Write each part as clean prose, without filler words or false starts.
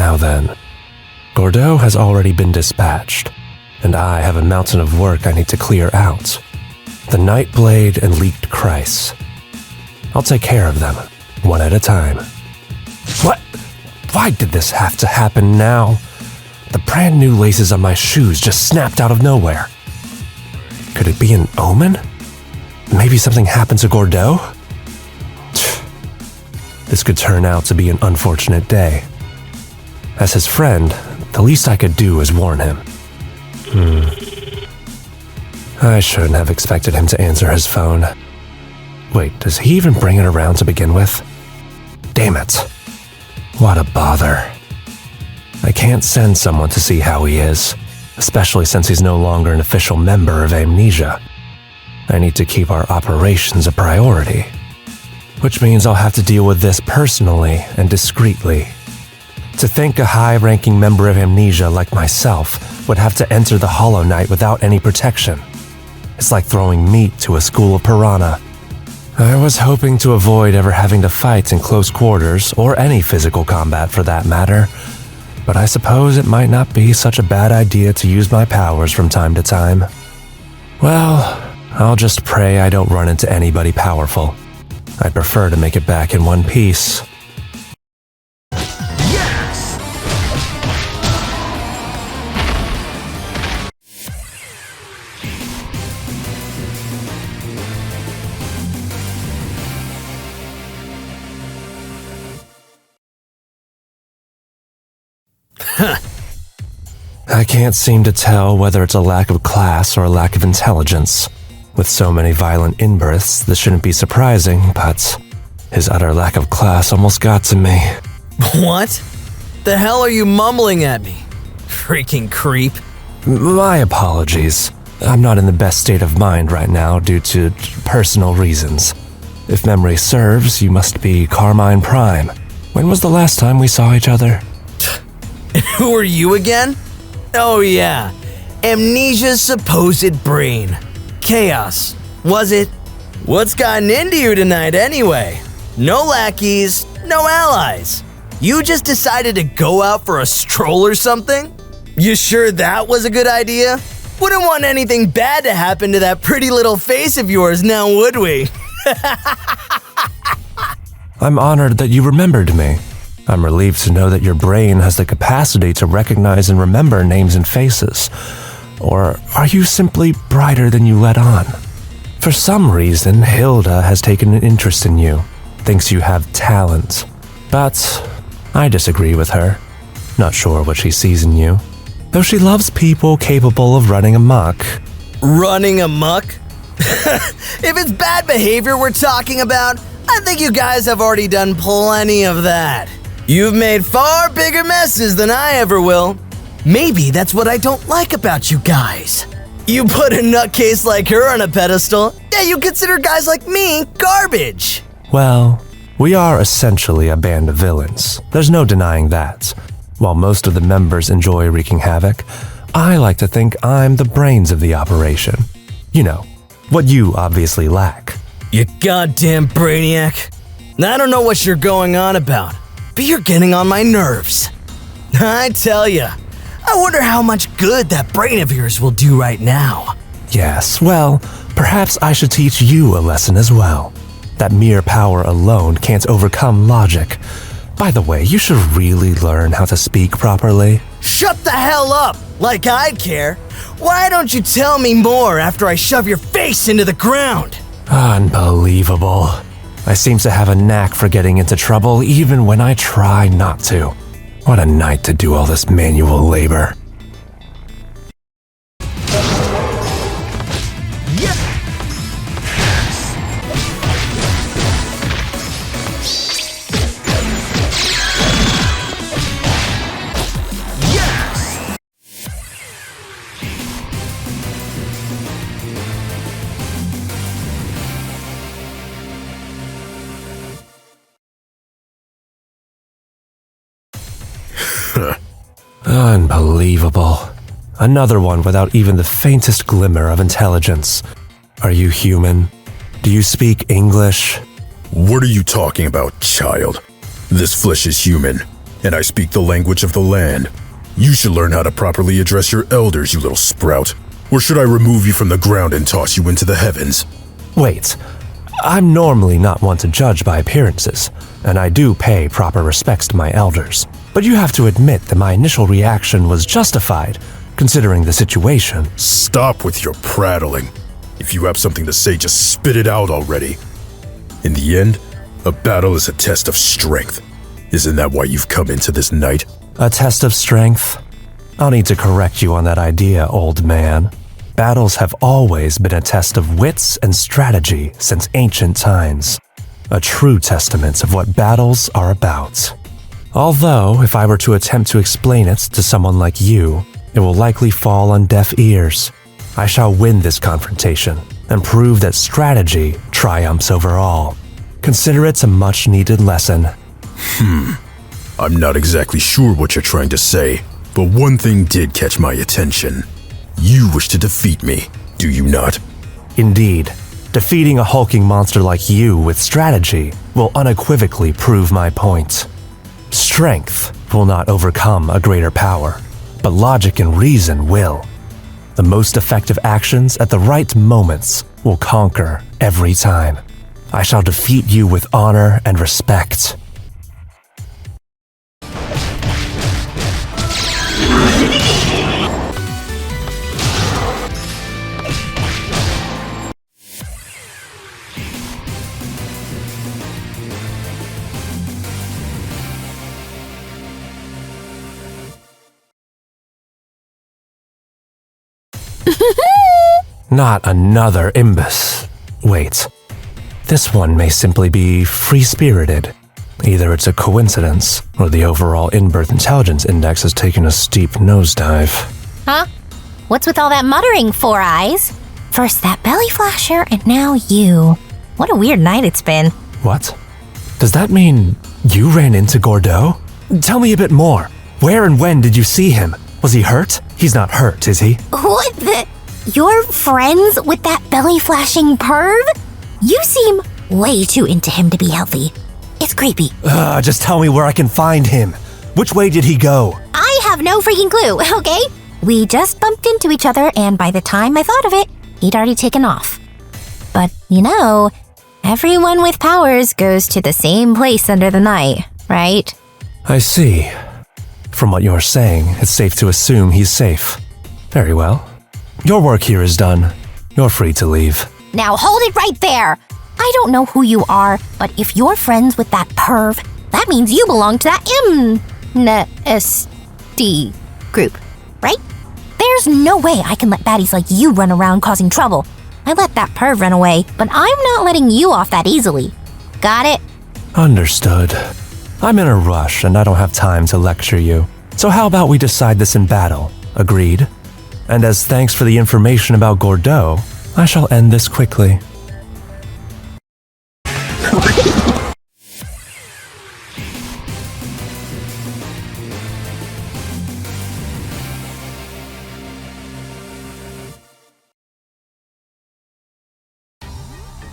Now then, Gordeau has already been dispatched, and I have a mountain of work I need to clear out. The Nightblade and Leaked Christ. I'll take care of them, one at a time. What? Why did this have to happen now? The brand new laces on my shoes just snapped out of nowhere. Could it be an omen? Maybe something happened to Gordeau? This could turn out to be an unfortunate day. As his friend, the least I could do is warn him. I shouldn't have expected him to answer his phone. Wait, does he even bring it around to begin with? Damn it. What a bother. I can't send someone to see how he is, especially since he's no longer an official member of Amnesia. I need to keep our operations a priority, which means I'll have to deal with this personally and discreetly. To think a high-ranking member of Amnesia like myself would have to enter the Hollow Knight without any protection. It's like throwing meat to a school of piranha. I was hoping to avoid ever having to fight in close quarters, or any physical combat for that matter, but I suppose it might not be such a bad idea to use my powers from time to time. Well, I'll just pray I don't run into anybody powerful. I'd prefer to make it back in one piece. Yes! I can't seem to tell whether it's a lack of class or a lack of intelligence. With so many violent inbirths, this shouldn't be surprising, but his utter lack of class almost got to me. What? The hell are you mumbling at me? Freaking creep. My apologies. I'm not in the best state of mind right now due to personal reasons. If memory serves, you must be Carmine Prime. When was the last time we saw each other? Who are you again? Oh yeah, Amnesia's supposed brain. Chaos, was it? What's gotten into you tonight anyway? No lackeys, no allies. You just decided to go out for a stroll or something? You sure that was a good idea? Wouldn't want anything bad to happen to that pretty little face of yours now, would we? I'm honored that you remembered me. I'm relieved to know that your brain has the capacity to recognize and remember names and faces. Or are you simply brighter than you let on? For some reason, Hilda has taken an interest in you, thinks you have talent. But I disagree with her. Not sure what she sees in you. Though she loves people capable of running amok. Running amok? If it's bad behavior we're talking about, I think you guys have already done plenty of that. You've made far bigger messes than I ever will. Maybe that's what I don't like about you guys. You put a nutcase like her on a pedestal, yet you consider guys like me garbage. Well, we are essentially a band of villains. There's no denying that. While most of the members enjoy wreaking havoc, I like to think I'm the brains of the operation. You know, what you obviously lack. You goddamn brainiac. I don't know what you're going on about, but you're getting on my nerves. I tell ya, I wonder how much good that brain of yours will do right now. Yes, well, perhaps I should teach you a lesson as well. That mere power alone can't overcome logic. By the way, you should really learn how to speak properly. Shut the hell up, like I'd care. Why don't you tell me more after I shove your face into the ground? Unbelievable. I seem to have a knack for getting into trouble even when I try not to. What a night to do all this manual labor. Unbelievable. Another one without even the faintest glimmer of intelligence. Are you human? Do you speak English? What are you talking about, child? This flesh is human. and I speak the language of the land. You should learn how to properly address your elders, you little sprout. Or should I remove you from the ground and toss you into the heavens? Wait, I'm normally not one to judge by appearances, and I do pay proper respects to my elders. But you have to admit that my initial reaction was justified, considering the situation. Stop with your prattling. If you have something to say, just spit it out already. In the end, a battle is a test of strength. Isn't that why you've come into this night? A test of strength? I'll need to correct you on that idea, old man. Battles have always been a test of wits and strategy since ancient times. A true testament of what battles are about. Although, if I were to attempt to explain it to someone like you, it will likely fall on deaf ears. I shall win this confrontation and prove that strategy triumphs over all. Consider it a much-needed lesson. I'm not exactly sure what you're trying to say, but one thing did catch my attention. You wish to defeat me, do you not? Indeed, defeating a hulking monster like you with strategy will unequivocally prove my point. Strength will not overcome a greater power, but logic and reason will. The most effective actions at the right moments will conquer every time. I shall defeat you with honor and respect. Not another imbus. Wait. This one may simply be free-spirited. Either it's a coincidence, or the overall in-birth intelligence index has taken a steep nosedive. Huh? What's with all that muttering, Four Eyes? First that belly flasher, and now you. What a weird night it's been. What? Does that mean you ran into Gordeau? Tell me a bit more. Where and when did you see him? Was he hurt? He's not hurt, is he? What the? You're friends with that belly-flashing perv? You seem way too into him to be healthy. It's creepy. Just tell me where I can find him. Which way did he go? I have no freaking clue, okay? We just bumped into each other, and by the time I thought of it, he'd already taken off. But, you know, everyone with powers goes to the same place under the night, right? I see. From what you're saying, it's safe to assume he's safe. Very well. Your work here is done. You're free to leave. Now hold it right there! I don't know who you are, but if you're friends with that perv, that means you belong to that MNSD group, right? There's no way I can let baddies like you run around causing trouble. I let that perv run away, but I'm not letting you off that easily. Got it? Understood. I'm in a rush and I don't have time to lecture you. So how about we decide this in battle? Agreed? And as thanks for the information about Gordeau, I shall end this quickly.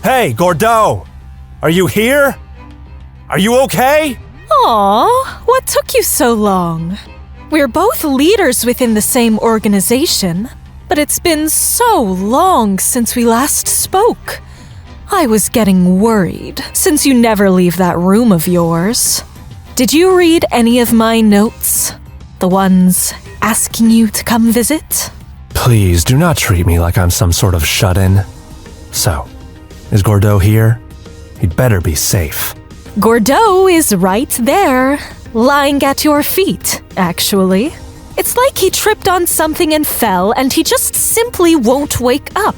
Hey, Gordeau! Are you here? Are you okay? Aw, what took you so long? We're both leaders within the same organization, but it's been so long since we last spoke. I was getting worried, since you never leave that room of yours. Did you read any of my notes? The ones asking you to come visit? Please do not treat me like I'm some sort of shut-in. So, is Gordeau here? He'd better be safe. Gordeau is right there, lying at your feet, actually. It's like he tripped on something and fell, and he just simply won't wake up.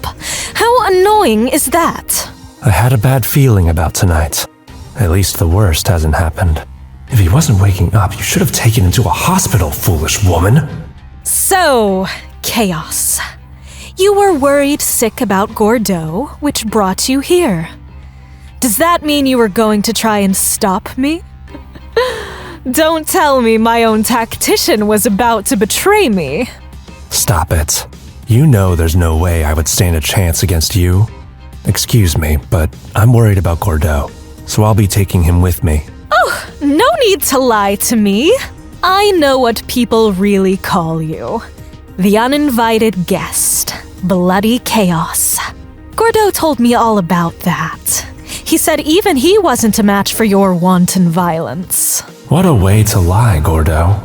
How annoying is that? I had a bad feeling about tonight. At least the worst hasn't happened. If he wasn't waking up, you should have taken him to a hospital, foolish woman. So, Chaos. You were worried sick about Gordeau, which brought you here. Does that mean you were going to try and stop me? Don't tell me my own tactician was about to betray me. Stop it. You know there's no way I would stand a chance against you. Excuse me, but I'm worried about Gordeau, so I'll be taking him with me. Oh, No need to lie to me. I know what people really call you. The uninvited guest. Bloody chaos. Gordeau told me all about that. He said even he wasn't a match for your wanton violence. What a way to lie, Gordeau.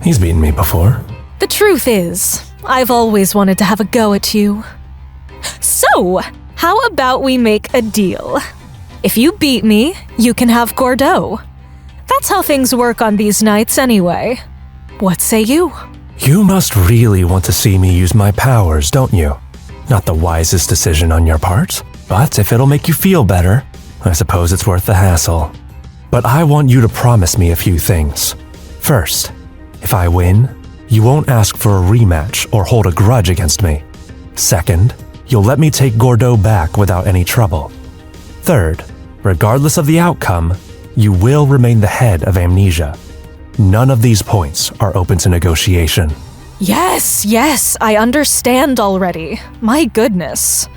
He's beaten me before. The truth is, I've always wanted to have a go at you. So, how about we make a deal? If you beat me, you can have Gordeau. That's how things work on these nights anyway. What say you? You must really want to see me use my powers, don't you? Not the wisest decision on your part, but if it'll make you feel better, I suppose it's worth the hassle. But I want you to promise me a few things. First, if I win, you won't ask for a rematch or hold a grudge against me. Second, you'll let me take Gordeau back without any trouble. Third, regardless of the outcome, you will remain the head of Amnesia. None of these points are open to negotiation. Yes, I understand already. My goodness.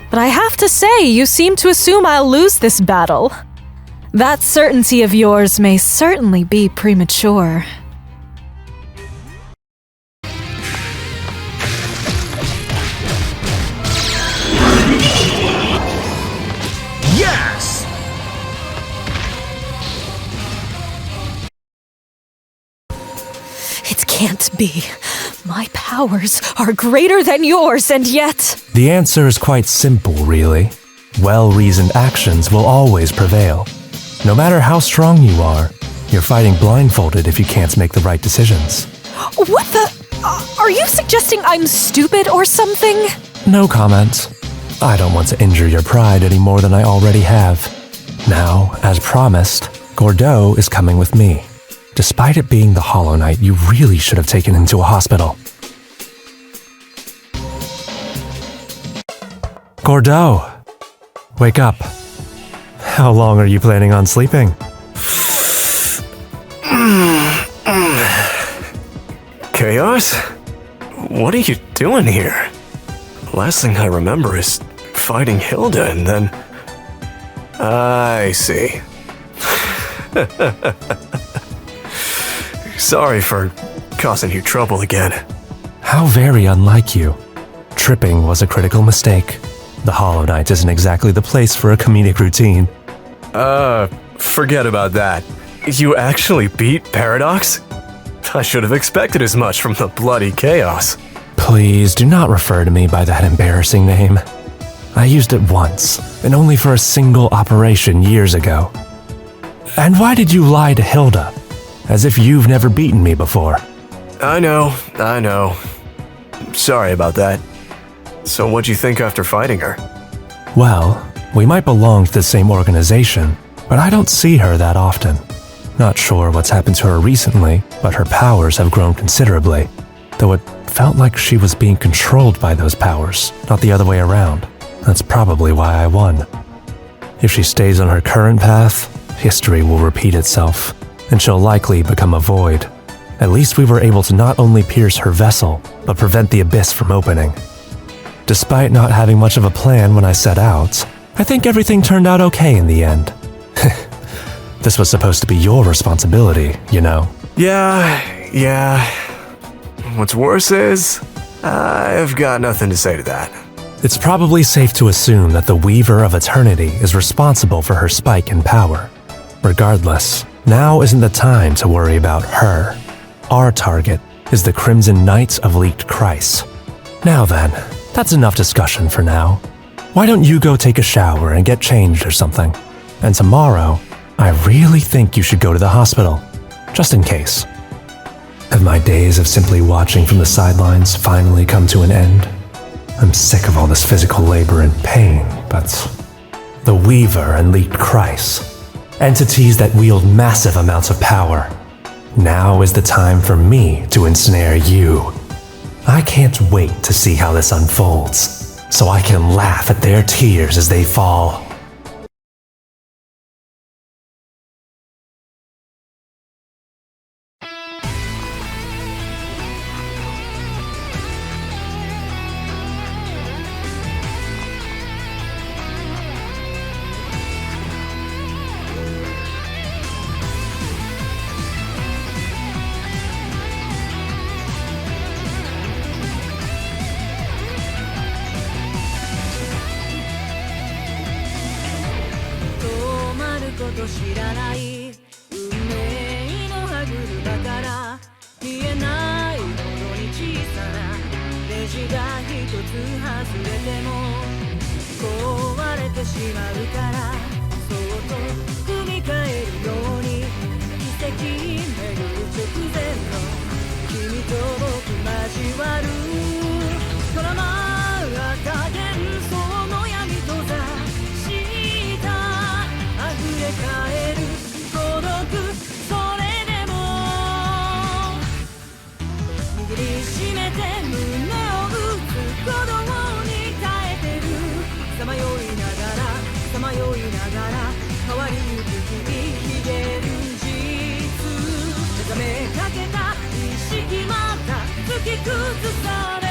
But I have to say, you seem to assume I'll lose this battle. That certainty of yours may certainly be premature. Yes! It can't be. My powers are greater than yours, and yet... The answer is quite simple, really. Well-reasoned actions will always prevail. No matter how strong you are, you're fighting blindfolded if you can't make the right decisions. What the... are you suggesting I'm stupid or something? No comment. I don't want to injure your pride any more than I already have. Now, as promised, Gordeau is coming with me. Despite it being the Hollow Knight, you really should have taken him to a hospital. Gordeau! Wake up. How long are you planning on sleeping? Chaos? What are you doing here? Last thing I remember is fighting Hilda and then... I see. Sorry for causing you trouble again. How very unlike you. Tripping was a critical mistake. The Hollow Knight isn't exactly the place for a comedic routine. Forget about that. You actually beat Paradox? I should have expected as much from the bloody chaos. Please do not refer to me by that embarrassing name. I used it once, and only for a single operation years ago. And why did you lie to Hilda? As if you've never beaten me before. I know. Sorry about that. So what'd you think after fighting her? Well, we might belong to the same organization, but I don't see her that often. Not sure what's happened to her recently, but her powers have grown considerably, though it felt like she was being controlled by those powers, not the other way around. That's probably why I won. If she stays on her current path, history will repeat itself, and she'll likely become a void. At least we were able to not only pierce her vessel, but prevent the abyss from opening. Despite not having much of a plan when I set out, I think everything turned out okay in the end. This was supposed to be your responsibility, you know? Yeah. What's worse is, I've got nothing to say to that. It's probably safe to assume that the Weaver of Eternity is responsible for her spike in power. Regardless, now isn't the time to worry about her. Our target is the Crimson Knights of Leaked Christ. Now then, that's enough discussion for now. Why don't you go take a shower and get changed or something? And tomorrow, I really think you should go to the hospital, just in case. Have my days of simply watching from the sidelines finally come to an end? I'm sick of all this physical labor and pain, but the Weaver and Leaked Christ, entities that wield massive amounts of power. Now is the time for me to ensnare you. I can't wait to see how this unfolds, so I can laugh at their tears as they fall. と知らない運命の歯車から見えないほどに小さなネジが一つ外れても壊れてしまうからそっと踏み替えるように奇跡巡る直前の君と僕交わる絡まった幻想の闇と座した溢れ返る孤独それでも握りしめて胸を打つ鼓動に耐えてるさまよいながら変わりゆく日々ひげる実目覚めかけた意識また突き崩され